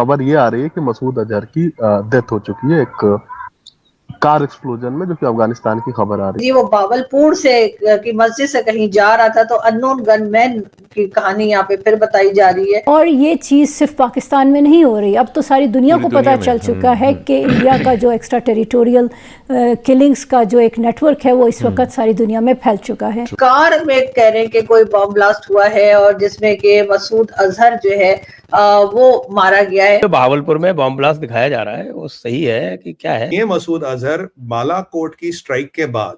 खबर ये आ रही है कि मसूद अजहर की डेथ हो चुकी है एक कार एक्सप्लोजन में, जो कि अफगानिस्तान की खबर आ रही जी, वो बावलपुर से की मस्जिद से कहीं जा रहा था, तो अननोन गनमैन की कहानी यहाँ पे फिर बताई जा रही है। और ये चीज़ सिर्फ पाकिस्तान में नहीं हो रही, अब तो सारी दुनिया को पता चल चुका है कि इंडिया का जो एक्स्ट्रा टेरिटोरियल किलिंग्स का जो एक नेटवर्क है वो इस वक्त सारी दुनिया में फैल चुका है। कार में कह रहे हैं कि कोई बम ब्लास्ट हुआ है और जिसमें कि मसूद अजहर जो है वो मारा गया है। तो बहावलपुर में बम ब्लास्ट दिखाया जा रहा है, वो सही है कि क्या है? ये मसूद अजहर बालाकोट की स्ट्राइक के बाद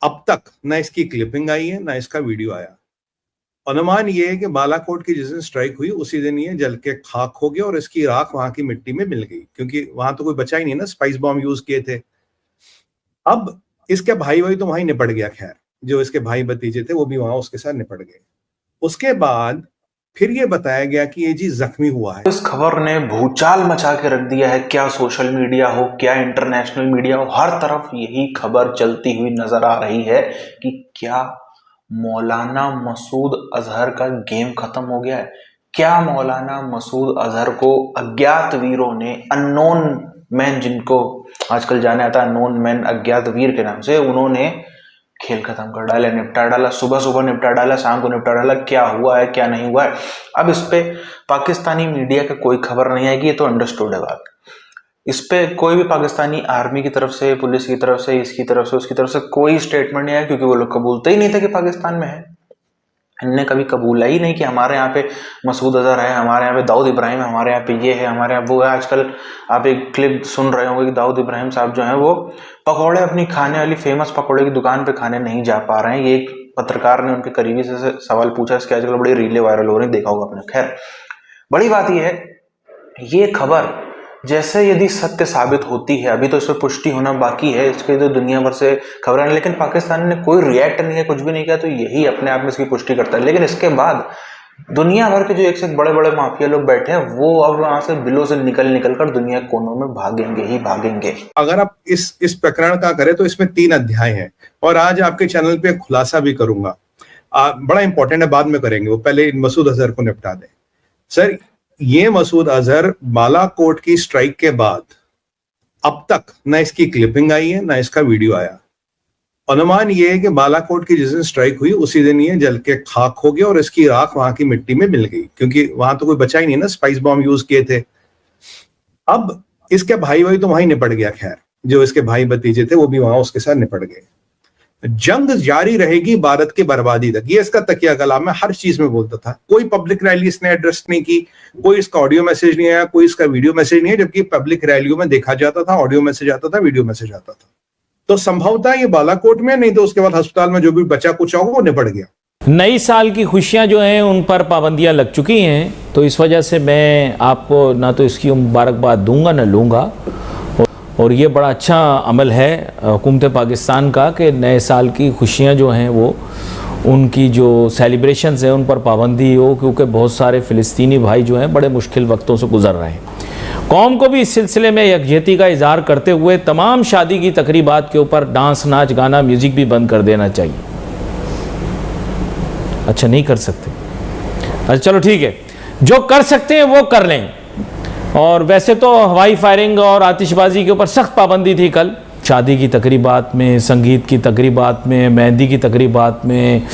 अब तक न इसकी क्लिपिंग आई है, न इसका वीडियो आया। अनुमान ये है कि बालाकोट की जिस दिन स्ट्राइक हुई उसी दिन ये जल के खाक हो गया और इसकी राख वहां की मिट्टी में मिल गई, क्योंकि वहां तो कोई बचा ही नहीं ना, स्पाइस बॉम्ब यूज किए थे। अब इसके भाई तो वहीं निपट गया, खैर जो इसके भाई भतीजे थे वो भी वहां उसके साथ निपट गए। उसके बाद फिर ये बताया गया कि ये जी जख्मी हुआ है। इस खबर ने भूचाल मचा के रख दिया है, क्या सोशल मीडिया हो, क्या इंटरनेशनल मीडिया हो, हर तरफ यही खबर चलती हुई नजर आ रही है कि क्या मौलाना मसूद अजहर का गेम खत्म हो गया है। क्या मौलाना मसूद अजहर को अज्ञात वीरों ने, अननोन मैन, जिनको आजकल जाना जाता है अननोन मैन, अज्ञात वीर के नाम से, उन्होंने खेल खत्म कर डाला, निपटा डाला, सुबह सुबह निपटा डाला, शाम को निपटा डाला। क्या हुआ है क्या नहीं हुआ है, अब इस पे पाकिस्तानी मीडिया का कोई खबर नहीं आएगी, ये तो अंडरस्टूड है बात। इस पे कोई भी पाकिस्तानी आर्मी की तरफ से, पुलिस की तरफ से, इसकी तरफ से, उसकी तरफ से कोई स्टेटमेंट नहीं आया, क्योंकि वो लोग कबूलते ही नहीं थे कि पाकिस्तान में है। इनने कभी कबूला ही नहीं कि हमारे यहाँ पे मसूद अजहर है, हमारे यहाँ पे दाऊद इब्राहिम है, हमारे यहाँ पे ये है, हमारे यहाँ वो है। आजकल आप एक क्लिप सुन रहे होंगे कि दाऊद इब्राहिम साहब जो है वो पकौड़े, अपनी खाने वाली फेमस पकौड़े की दुकान पे खाने नहीं जा पा रहे हैं। ये एक पत्रकार ने उनके करीबी से सवाल पूछा, इसके आजकल बड़ी रीलें वायरल हो रही, देखा होगा आपने। खैर, बड़ी बात यह है, ये खबर जैसे यदि सत्य साबित होती है, अभी तो इस पर पुष्टि होना बाकी है, इसके तो दुनिया भर से खबरें हैं, लेकिन पाकिस्तान ने कोई रिएक्ट नहीं है, कुछ भी नहीं किया, तो यही अपने आप में इसकी पुष्टि करता है। लेकिन इसके बाद दुनिया भर के जो एक से बड़े बड़े माफिया लोग बैठे हैं, वो अब वहां से बिलों से निकल कर दुनिया कोनों में भागेंगे ही भागेंगे। अगर आप इस प्रकरण का करें तो इसमें 3 अध्याय हैं और आज आपके चैनल पे खुलासा भी करूंगा। बड़ा इंपॉर्टेंट है, बाद में करेंगे, वो पहले मसूद अजहर को निपटा दें। सर, ये मसूद अजहर बालाकोट की स्ट्राइक के बाद अब तक न इसकी क्लिपिंग आई है, न इसका वीडियो आया। अनुमान यह है कि बालाकोट की जिस दिन स्ट्राइक हुई उसी दिन ये जल के खाक हो गया और इसकी राख वहां की मिट्टी में मिल गई, क्योंकि वहां तो कोई बचा ही नहीं ना, स्पाइस बॉम्ब यूज किए थे। अब इसके भाई तो वहीं निपट गया, खैर जो इसके भाई भतीजे थे वो भी वहां उसके साथ निपट गए। जंग जारी रहेगी भारत की बर्बादी तक, ये इसका तकिया कलाम में हर चीज में बोलता था। कोई पब्लिक रैली इसने एड्रेस नहीं की, कोई इसका ऑडियो मैसेज नहीं आया, कोई इसका वीडियो मैसेज नहीं है, जबकि पब्लिक रैलियों में देखा जाता था, ऑडियो मैसेज आता था, वीडियो मैसेज आता था। तो संभवतः ये बालाकोट में, नहीं तो उसके बाद अस्पताल में जो भी बचा कुछ होगा वो निपट गया। नई साल की खुशियां जो हैं उन पर पाबंदियां लग चुकी हैं, तो इस वजह से मैं आपको ना तो इसकी मुबारकबाद दूंगा ना लूँगा। और ये बड़ा अच्छा अमल है हुकूमत पाकिस्तान का कि नए साल की खुशियां जो हैं वो उनकी जो सेलिब्रेशंस हैं उन पर पाबंदी हो, क्योंकि बहुत सारे फ़िलिस्तीनी भाई जो हैं बड़े मुश्किल वक्तों से गुजर रहे हैं। कौम को भी इस सिलसिले में यकजहती का इजहार करते हुए तमाम शादी की तकरीबात के ऊपर डांस, नाच, गाना, म्यूज़िक भी बंद कर देना चाहिए। अच्छा, नहीं कर सकते? अच्छा चलो ठीक है, जो कर सकते हैं वो कर लें। और वैसे तो हवाई फायरिंग और आतिशबाजी के ऊपर सख्त पाबंदी थी कल, शादी की तकरीबात में, संगीत की तकरीबात में, मेहंदी की तकरीबात में,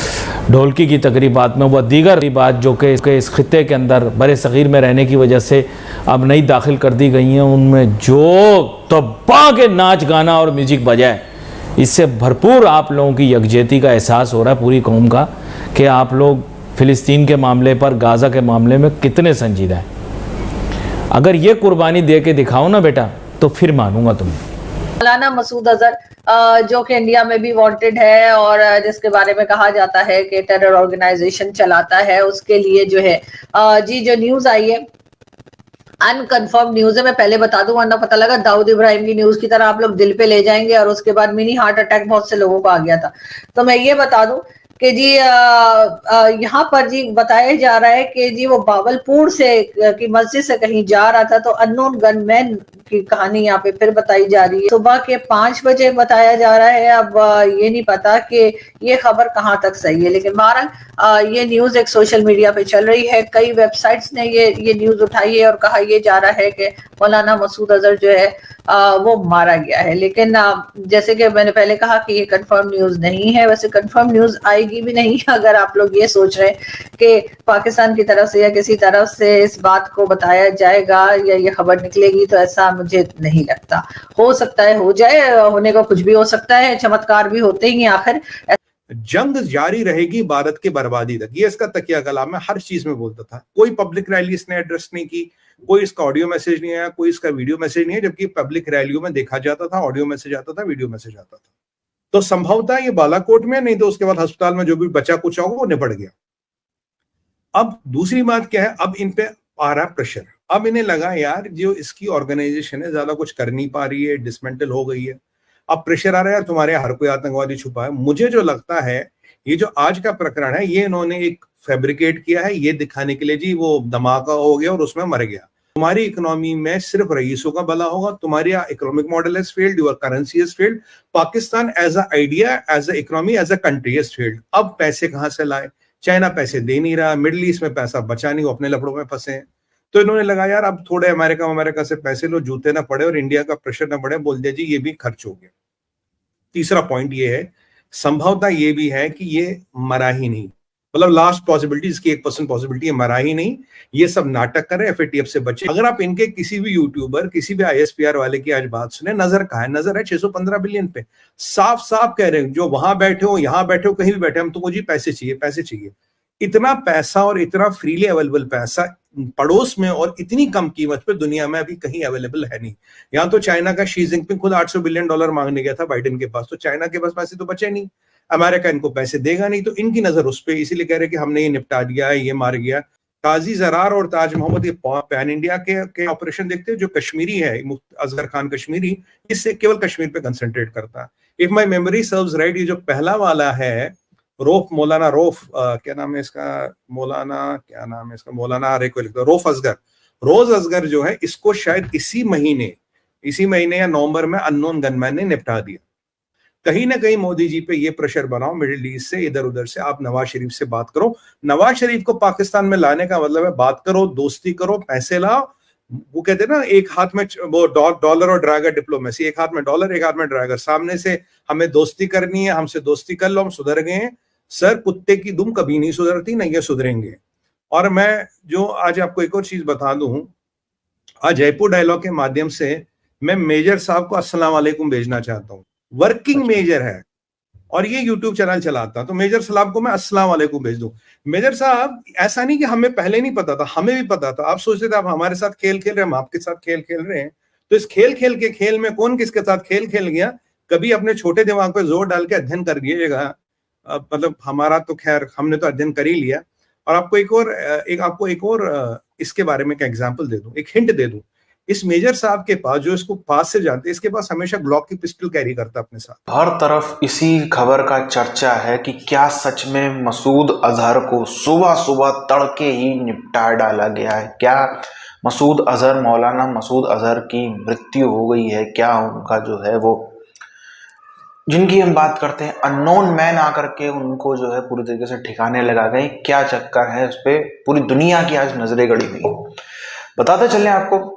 ढोलकी की तकरीबात में, वह दीगर तकरीबात जो कि इस खित्ते के अंदर बड़े सग़ीर में रहने की वजह से अब नई दाखिल कर दी गई हैं, उनमें जो तब्बा के नाच, गाना और म्यूज़िक बजाए, इससे भरपूर आप लोगों की यकजहती का एहसास हो रहा है पूरी कौम का कि आप लोग फ़िलिस्तीन के मामले पर, गाज़ा के मामले में कितने संजीदा हैं। अगर ये कुर्बानी दे के दिखाओ ना बेटा, तो फिर मानूंगा तुम्हें। मौलाना मसूद अजहर जो कि इंडिया में भी वांटेड है और जिसके बारे में कहा जाता है कि टेरर ऑर्गेनाइजेशन चलाता है, उसके लिए जो है जी जो न्यूज आई है, अनकंफर्म न्यूज है, मैं पहले बता दूं वरना पता लगा दाऊद इब्राहिम की न्यूज की तरह आप लोग दिल पे ले जाएंगे और उसके बाद मिनी हार्ट अटैक बहुत से लोगों को आ गया था। तो मैं ये बता दूं कि जी यहाँ पर जी बताया जा रहा है कि जी वो बावलपुर से की मस्जिद से कहीं जा रहा था, तो अननोन गनमैन की कहानी यहाँ पे फिर बताई जा रही है। सुबह के 5 बजे बताया जा रहा है। अब ये नहीं पता कि ये खबर कहाँ तक सही है, लेकिन बहरहाल ये न्यूज एक सोशल मीडिया पे चल रही है। कई वेबसाइट्स ने ये न्यूज उठाई है और कहा यह जा रहा है कि मौलाना मसूद अजहर जो है वो मारा गया है। लेकिन जैसे कि मैंने पहले कहा कि ये कंफर्म न्यूज नहीं है। वैसे कंफर्म न्यूज आएगी भी नहीं अगर आप लोग ये सोच रहे हैं कि पाकिस्तान की तरफ से या किसी तरफ से इस बात को बताया जाएगा या ये खबर निकलेगी, तो ऐसा मुझे नहीं लगता। हो सकता है हो जाए, होने को कुछ भी हो सकता है, चमत्कार भी होते ही आखिर। जंग जारी रहेगी भारत की बर्बादी तक, ये इसका तकिया कलाम है, हर चीज में बोलता था। कोई पब्लिक रैली इसने एड्रेस नहीं की, कोई इसका ऑडियो मैसेज नहीं आया, कोई इसका वीडियो मैसेज नहीं है, जबकि पब्लिक रैलियों में देखा जाता था, ऑडियो मैसेज आता था, वीडियो मैसेज आता था। तो संभवतः ये बालाकोट में, नहीं तो उसके बाद अस्पताल में जो भी बचा कुछ होगा वो निपट गया। अब दूसरी बात क्या है, अब इन पे आ रहा प्रेशर। अब इन्हें लगा यार जो इसकी ऑर्गेनाइजेशन है ज्यादा कुछ कर नहीं पा रही है, डिसमेंटल हो गई है। अब प्रेशर आ रहा है, तुम्हारे हर कोई आतंकवादी छुपा है। मुझे जो लगता है ये जो आज का प्रकरण है ये इन्होंने एक फैब्रिकेट किया है, ये दिखाने के लिए जी वो धमाका हो गया और उसमें मर गया। तुम्हारी इकोनॉमी में सिर्फ रईसों का भला होगा, तुम्हारी economic model has failed, your currency has failed, Pakistan as a idea, as a economy, as a country has failed. अब पैसे कहां से लाए? चाइना पैसे दे नहीं रहा, मिडिल ईस्ट में पैसा बचा नहीं, वो अपने लफड़ों में फंसे हैं। तो इन्होंने लगा यार अब थोड़े अमेरिका से पैसे लो, जूते ना पड़े और इंडिया का प्रेशर ना बढ़े, बोल दिया जी ये भी खर्च हो गया। तीसरा पॉइंट ये है, संभवतः ये भी है कि ये मरा ही नहीं, मतलब लास्ट पॉसिबिलिटी, इसकी 1% पॉसिबिलिटी है मरा ही नहीं, ये सब नाटक करें, एफएटीएफ से बचे। अगर आप इनके किसी भी यूट्यूबर, किसी भी आईएसपीआर वाले की आज बात सुने, नजर कहाँ है? नजर है 615 बिलियन पे। साफ साफ कह रहे हैं, जो वहां बैठे हो, यहां बैठे हो, कहीं भी बैठे, हम तुमको जी पैसे चाहिए, पैसे चाहिए। इतना पैसा और इतना फ्रीली अवेलेबल पैसा पड़ोस में और इतनी कम कीमत पे दुनिया में अभी कहीं अवेलेबल है नहीं। यहाँ तो चाइना का शी जिनपिंग खुद $800 बिलियन मांगने गया था बाइडेन के पास, तो चाइना के पास पैसे तो बचे नहीं, अमेरिका इनको पैसे देगा नहीं, तो इनकी नजर उस पर, इसीलिए कह रहे कि हमने ये निपटा दिया है, ये मार गया। काजी जरार और ताज मोहम्मद, ये पैन इंडिया के ऑपरेशन देखते हैं। जो कश्मीरी है असगर खान कश्मीरी, इससे केवल कश्मीर पे कंसंट्रेट करता है। If my memory serves right, ये जो पहला वाला है मौलाना रौफ, क्या नाम है इसका, मौलाना रौफ असगर, रोज असगर जो है, इसको शायद इसी महीने या नवंबर में अननोन गनमैन ने निपटा दिया। कहीं ना कहीं मोदी जी पे ये प्रेशर बनाओ मिडिल ईस्ट से, इधर उधर से, आप नवाज शरीफ से बात करो। नवाज शरीफ को पाकिस्तान में लाने का मतलब है बात करो, दोस्ती करो, पैसे लाओ। वो कहते हैं ना, एक हाथ में वो डॉलर और ड्रैगर डिप्लोमेसी, एक हाथ में डॉलर, एक हाथ में ड्रैगर। सामने से हमें दोस्ती करनी है, हमसे दोस्ती कर लो, हम सुधर गए हैं। सर कुत्ते की दुम कभी नहीं सुधरती, नहीं ये सुधरेंगे। और मैं जो आज आपको एक और चीज बता दूं, आज जयपुर डायलॉग के माध्यम से मैं मेजर साहब को अस्सलाम वालेकुम भेजना चाहता हूं। वर्किंग मेजर है और ये यूट्यूब चैनल चलाता, तो मेजर साहब को मैं अस्सलाम वालेकुम भेज दूं। मेजर साहब, ऐसा नहीं कि हमें पहले नहीं पता था, हमें भी पता था। आप सोचते थे आप हमारे साथ खेल खेल रहे हैं, हम आपके साथ खेल खेल रहे हैं। तो इस खेल में कौन किसके साथ खेल खेल गया, कभी अपने छोटे दिमाग पे जोर डाल के अध्ययन कर लीजिएगा। मतलब हमारा तो खैर हमने तो अध्ययन कर ही लिया। और आपको एक और इसके बारे में एक एग्जांपल दे दूं, एक हिंट दे दूं। इस मेजर साहब के पास, जो इसको पास से जानते हैं, इसके पास हमेशा ग्लॉक की पिस्टल कैरी करता अपने साथ। हर तरफ इसी खबर का चर्चा है कि क्या सच में मसूद अजहर को सुबह सुबह तड़के ही निपटा डाला गया है? क्या मसूद अजहर, मौलाना मसूद अजहर की मृत्यु हो गई है? क्या उनका जो है वो, जिनकी हम बात करते हैं, अननोन मैन आकर के उनको जो है पूरी तरीके से ठिकाने लगा गए? क्या चक्कर है, उस पर पूरी दुनिया की आज नजरें गड़ी हुई। बताते चलें आपको,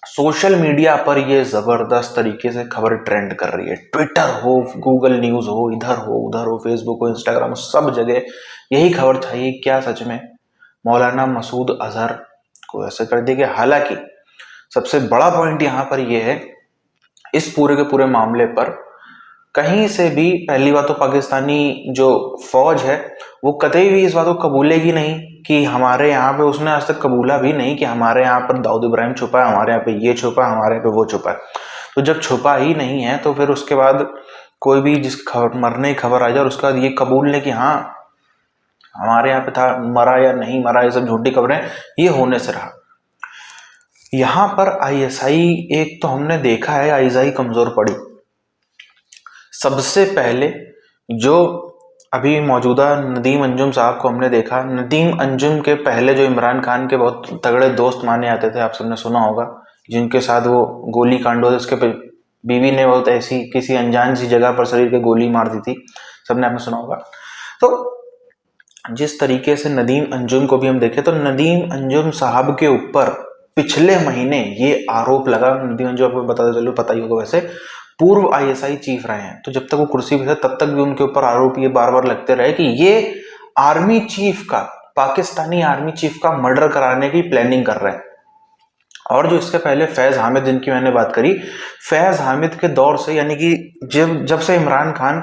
सोशल मीडिया पर ये जबरदस्त तरीके से खबर ट्रेंड कर रही है। ट्विटर हो, गूगल न्यूज हो, इधर हो उधर हो, फेसबुक हो, इंस्टाग्राम हो, सब जगह यही खबर चाहिए। क्या सच में मौलाना मसूद अजहर को ऐसे कर दिया गया? हालांकि सबसे बड़ा पॉइंट यहाँ पर यह है, इस पूरे के पूरे मामले पर कहीं से भी, पहली बात तो पाकिस्तानी जो फौज है वो कतई भी इस बात को कबूलेगी नहीं कि हमारे यहाँ पे, उसने आज तक कबूला भी नहीं कि हमारे यहाँ पर दाऊद इब्राहिम छुपा है, हमारे यहाँ पे ये छुपा है, हमारे यहाँ पे वो छुपा है। तो जब छुपा ही नहीं है तो फिर उसके बाद कोई भी जिस खबर, मरने की खबर आ जाए और उसके बाद ये कबूल ले कि हाँ हमारे यहाँ पे था, मरा या नहीं मरा, ये सब झूठी खबरें, ये होने से रहा। यहाँ पर आईएसआई, एक तो हमने देखा है आईएसआई कमजोर पड़ी। सबसे पहले जो अभी मौजूदा नदीम अंजुम साहब को हमने देखा। नदीम अंजुम के पहले जो इमरान खान के बहुत तगड़े दोस्त माने जाते थे, आप सबने सुना होगा, जिनके साथ वो गोली कांड हुआ, उसके बीवी ने बहुत ऐसी किसी अनजान सी जगह पर शरीर के गोली मार दी थी, सबने आपने सुना होगा। तो जिस तरीके से नदीम अंजुम को भी हम देखें तो नदीम अंजुम साहब के ऊपर पिछले महीने ये आरोप लगा। नदीम अंजुम आपको पता ही होगा, वैसे पूर्व आईएसआई चीफ रहे हैं, तो जब तक वो कुर्सी पे थे तब तक भी उनके ऊपर आरोप ये बार बार लगते रहे कि ये आर्मी चीफ का, पाकिस्तानी आर्मी चीफ का मर्डर कराने की प्लानिंग कर रहे हैं। और जो इसके पहले फैज हामिद, जिनकी मैंने बात करी, फैज हामिद के दौर से, यानी कि जब से इमरान खान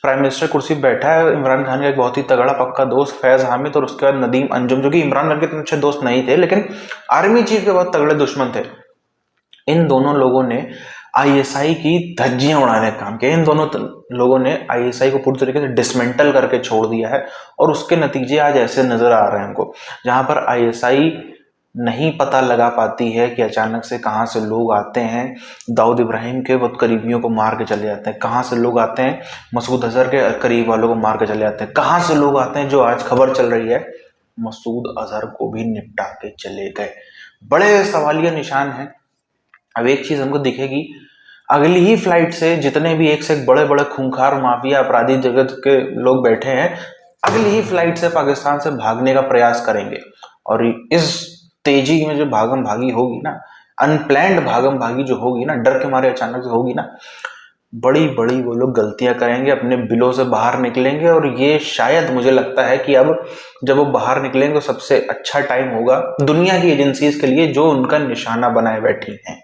प्राइम मिनिस्टर कुर्सी पर बैठा है, इमरान खान का एक बहुत ही तगड़ा पक्का दोस्त फैज हामिद और उसके बाद नदीम अंजुम, जो कि इमरान खान के इतने अच्छे दोस्त नहीं थे लेकिन आर्मी चीफ के बहुत तगड़े दुश्मन थे। इन दोनों लोगों ने आईएसआई की धज्जियां उड़ाने का काम किया। इन दोनों लोगों ने आईएसआई को पूरी तरीके से डिसमेंटल करके छोड़ दिया है और उसके नतीजे आज ऐसे नजर आ रहे हैं हमको, जहां पर आईएसआई नहीं पता लगा पाती है कि अचानक से कहां से लोग आते हैं, दाऊद इब्राहिम के बहुत करीबियों को मार के चले जाते हैं, कहां से लोग आते हैं मसूद अजहर के करीब वालों को मार के चले जाते हैं, कहां से लोग आते हैं, जो आज खबर चल रही है मसूद अजहर को भी निपटा के चले गए। बड़े सवालिया निशान है। अब एक चीज हमको दिखेगी, अगली ही फ्लाइट से जितने भी एक से एक बड़े बड़े खूंखार माफिया अपराधी जगत के लोग बैठे हैं, अगली ही फ्लाइट से पाकिस्तान से भागने का प्रयास करेंगे। और इस तेजी में जो भागम भागी होगी ना, अनप्लैंड भागम भागी जो होगी ना, डर के मारे अचानक से होगी ना, बड़ी बड़ी वो लोग गलतियां करेंगे, अपने बिलों से बाहर निकलेंगे। और ये शायद मुझे लगता है कि अब जब वो बाहर निकलेंगे तो सबसे अच्छा टाइम होगा दुनिया की एजेंसीज के लिए, जो उनका निशाना बनाए बैठी हैं।